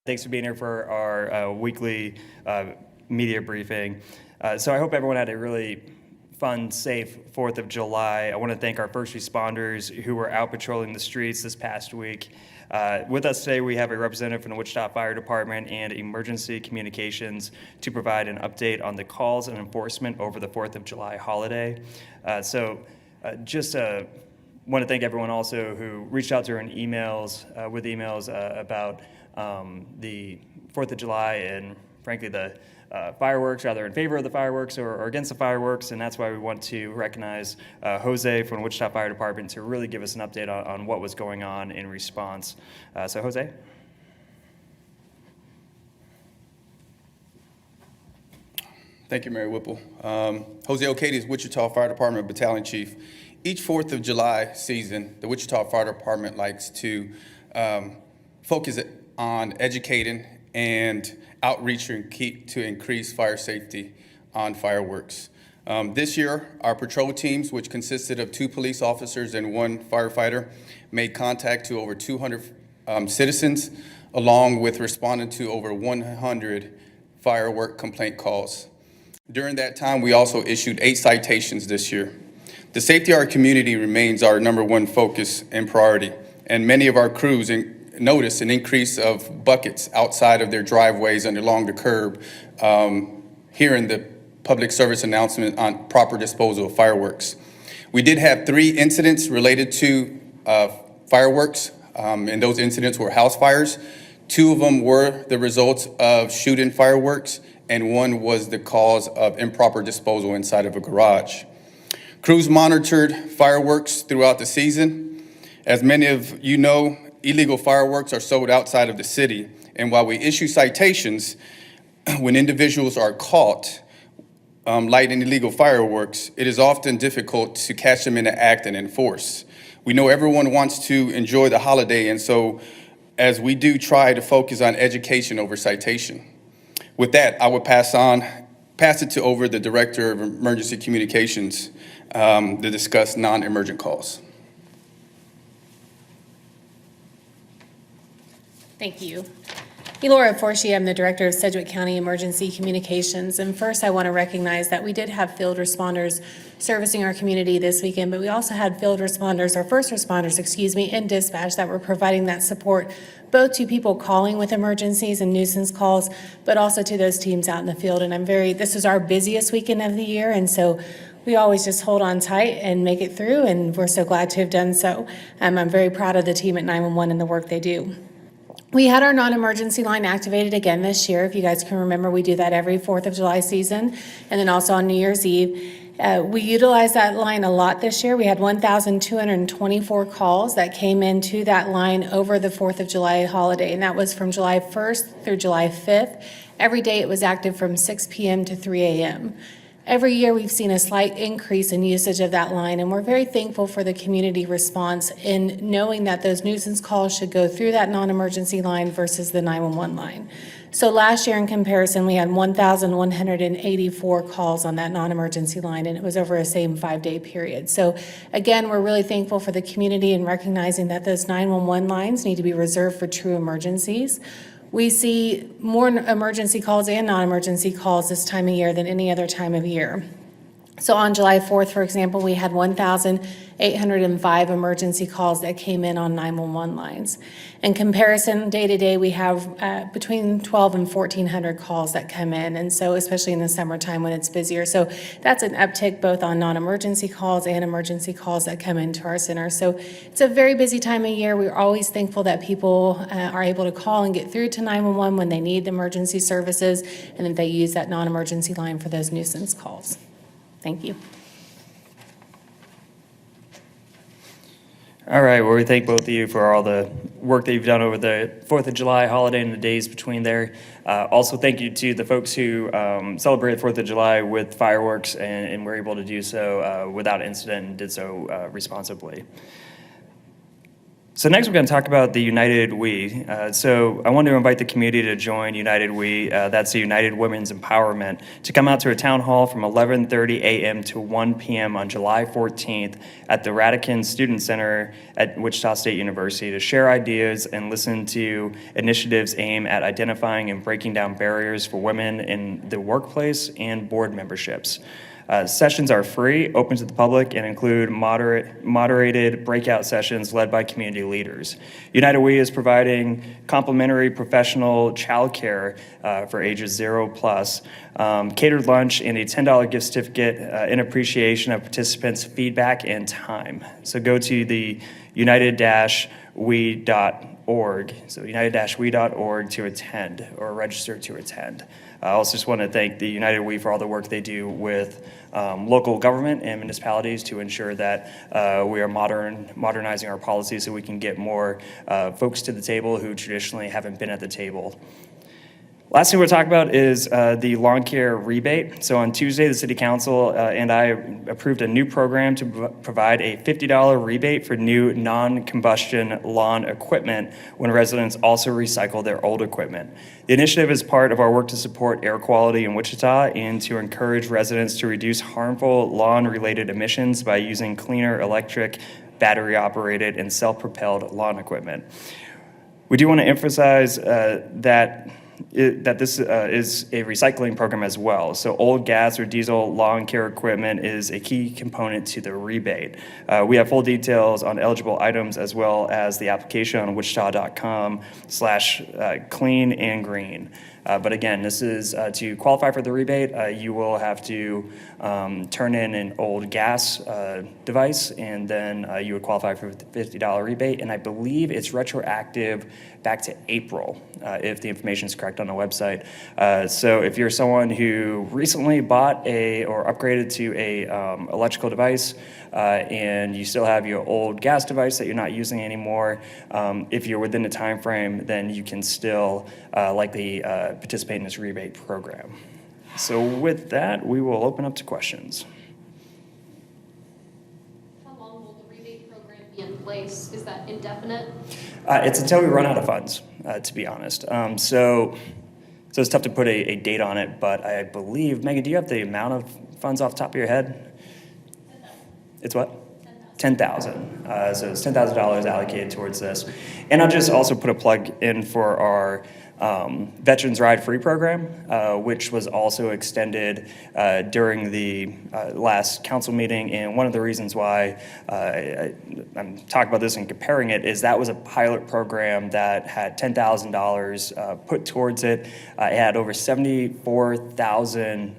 Thanks for being here for our weekly media briefing. So I hope everyone had a really fun, safe 4th of July. I want to thank our first responders who were out patrolling the streets this past week. With us today, we have a representative from the Wichita Fire Department and Emergency Communications to provide an update on the calls and enforcement over the 4th of July holiday. Just want to thank everyone also who reached out to her in emails, about the 4th of July and frankly the fireworks, either in favor of the fireworks or against the fireworks, and that's why we want to recognize Jose from the Wichita Fire Department to really give us an update on what was going on in response. So Jose? Thank you, Mayor Whipple. Jose O'Cady, Wichita Fire Department Battalion Chief. Each 4th of July season, the Wichita Fire Department likes to focus on educating and outreaching to increase fire safety on fireworks. This year, our patrol teams, which consisted of 2 police officers and 1 firefighter, made contact to over 200 citizens, along with responding to over 100 firework complaint calls. During that time, we also issued 8 citations this year. The safety of our community remains our #1 focus and priority, and many of our crews noticed an increase of buckets outside of their driveways and along the curb, hearing the public service announcement on proper disposal of fireworks. We did have 3 incidents related to fireworks, and those incidents were house fires. 2 of them were the results of shooting fireworks, and 1 was the cause of improper disposal inside of a garage. Crews monitored fireworks throughout the season. As many of you know, illegal fireworks are sold outside of the city, and while we issue citations, when individuals are caught lighting illegal fireworks, it is often difficult to catch them in the act and enforce. We know everyone wants to enjoy the holiday, and so as we do try to focus on education over citation. With that, I would pass it over the Director of Emergency Communications to discuss non-emergent calls. Thank you. Elora Forshee, I'm the Director of Sedgwick County Emergency Communications. And first, I want to recognize that we did have field responders servicing our community this weekend, but we also had field responders, or first responders, in dispatch that were providing that support both to people calling with emergencies and nuisance calls, but also to those teams out in the field. And this is our busiest weekend of the year, and so we always just hold on tight and make it through, and we're so glad to have done so. I'm very proud of the team at 911 and the work they do. We had our non-emergency line activated again this year. If you guys can remember, we do that every 4th of July season, and then also on New Year's Eve. We utilized that line a lot this year. We had 1,224 calls that came into that line over the 4th of July holiday, and that was from July 1st through July 5th. Every day it was active from 6 p.m. to 3 a.m. Every year we've seen a slight increase in usage of that line, and we're very thankful for the community response in knowing that those nuisance calls should go through that non-emergency line versus the 911 line. So last year in comparison, we had 1,184 calls on that non-emergency line, and it was over a same 5-day period. So again, we're really thankful for the community and recognizing that those 911 lines need to be reserved for true emergencies. We see more emergency calls and non-emergency calls this time of year than any other time of year. So on July 4th, for example, we had 1,805 emergency calls that came in on 911 lines. In comparison, day to day, we have between 12 and 1,400 calls that come in, and so especially in the summertime when it's busier. So that's an uptick both on non-emergency calls and emergency calls that come into our center. So it's a very busy time of year. We're always thankful that people are able to call and get through to 911 when they need emergency services, and that they use that non-emergency line for those nuisance calls. Thank you. All right, well, we thank both of you for all the work that you've done over the 4th of July holiday and the days between there. Also, thank you to the folks who celebrated 4th of July with fireworks and were able to do so without incident and did so responsibly. So next we're going to talk about the United We. So I want to invite the community to join United We. That's the United Women's Empowerment, to come out to a town hall from 11:30 a.m. to 1 p.m. on July 14th at the Radican Student Center at Wichita State University to share ideas and listen to initiatives aimed at identifying and breaking down barriers for women in the workplace and board memberships. Sessions are free, open to the public, and include moderated breakout sessions led by community leaders. United We is providing complimentary professional childcare for ages 0+, catered lunch, and a $10 gift certificate in appreciation of participants' feedback and time. So go to the united-we.org, so united-we.org to attend or register to attend. I also just want to thank the United We for all the work they do with local government and municipalities to ensure that we are modernizing our policies so we can get more folks to the table who traditionally haven't been at the table. Last thing we'll talk about is the lawn care rebate. So on Tuesday, the City Council and I approved a new program to provide a $50 rebate for new non-combustion lawn equipment when residents also recycle their old equipment. The initiative is part of our work to support air quality in Wichita and to encourage residents to reduce harmful lawn-related emissions by using cleaner electric, battery-operated, and self-propelled lawn equipment. We do want to emphasize that this is a recycling program as well. So old gas or diesel lawn care equipment is a key component to the rebate. We have full details on eligible items as well as the application on wichita.com/clean and green. But again, this is to qualify for the rebate, you will have to turn in an old gas device, and then you would qualify for the $50 rebate. And I believe it's retroactive back to April, if the information is correct on the website. So if you're someone who recently bought or upgraded to a electrical device, and you still have your old gas device that you're not using anymore, if you're within the time frame, then you can still likely participate in this rebate program. So with that, we will open up to questions. How long will the rebate program be in place? Is that indefinite? It's until we run out of funds, to be honest. So it's tough to put a date on it, but I believe, Megan, do you have the amount of funds off the top of your head? 10,000. It's what? 10,000. So it's $10,000 allocated towards this. And I'll just also put a plug in for our Veterans Ride Free program, which was also extended during the last council meeting. And one of the reasons why I'm talking about this and comparing it is that was a pilot program that had $10,000 put towards it. It had over 74,000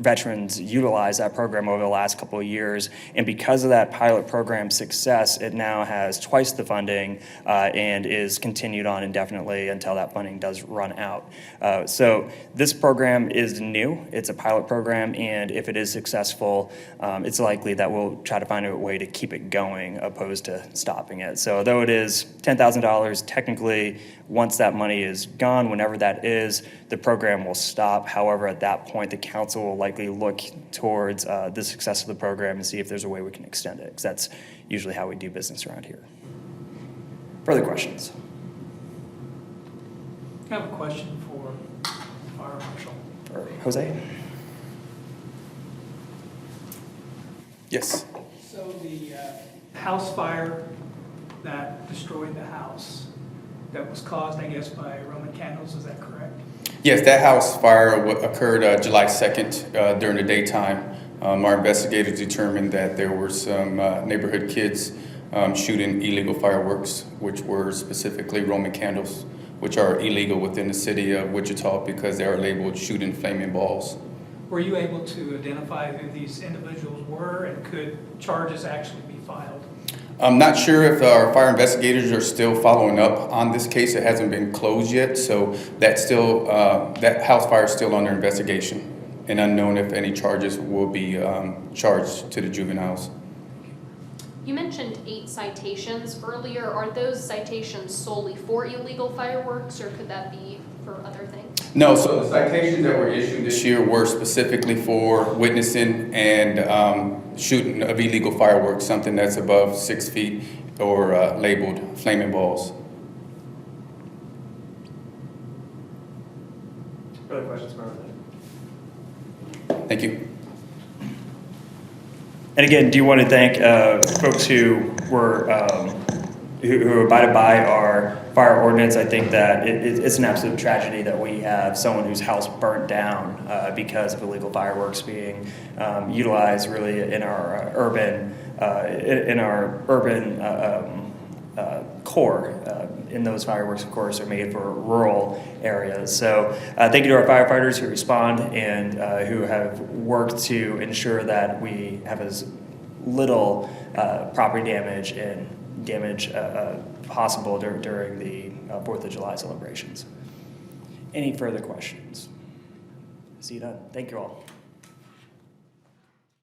veterans utilize that program over the last couple of years. And because of that pilot program success, it now has twice the funding and is continued on indefinitely until that funding does run out. So this program is new. It's a pilot program, and if it is successful, it's likely that we'll try to find a way to keep it going opposed to stopping it. So though it is $10,000, technically, once that money is gone, whenever that is, the program will stop. However, at that point, the council will likely look towards the success of the program and see if there's a way we can extend it, because that's usually how we do business around here. Further questions? I have a question for Fire Marshal. For Jose? Yes. So the house fire that destroyed the house, that was caused, I guess, by Roman candles, is that correct? Yes, that house fire occurred July 2nd during the daytime. Our investigators determined that there were some neighborhood kids shooting illegal fireworks, which were specifically Roman candles, which are illegal within the city of Wichita because they are labeled shooting flaming balls. Were you able to identify who these individuals were, and could charges actually be filed? I'm not sure if our fire investigators are still following up on this case. It hasn't been closed yet, so that's still, that house fire is still under investigation, and unknown if any charges will be charged to the juveniles. You mentioned 8 citations earlier. Are those citations solely for illegal fireworks, or could that be for other things? No, so the citations that were issued this year were specifically for witnessing and shooting of illegal fireworks, something that's above 6 feet or labeled flaming balls. Other questions, Marvin? Thank you. And again, do you want to thank folks who were who abided by our fire ordinance? I think that it's an absolute tragedy that we have someone whose house burnt down because of illegal fireworks being utilized really in our urban core. And those fireworks, of course, are made for rural areas. So thank you to our firefighters who respond and who have worked to ensure that we have as little property damage and damage possible during the 4th of July celebrations. Any further questions? See you done. Thank you all.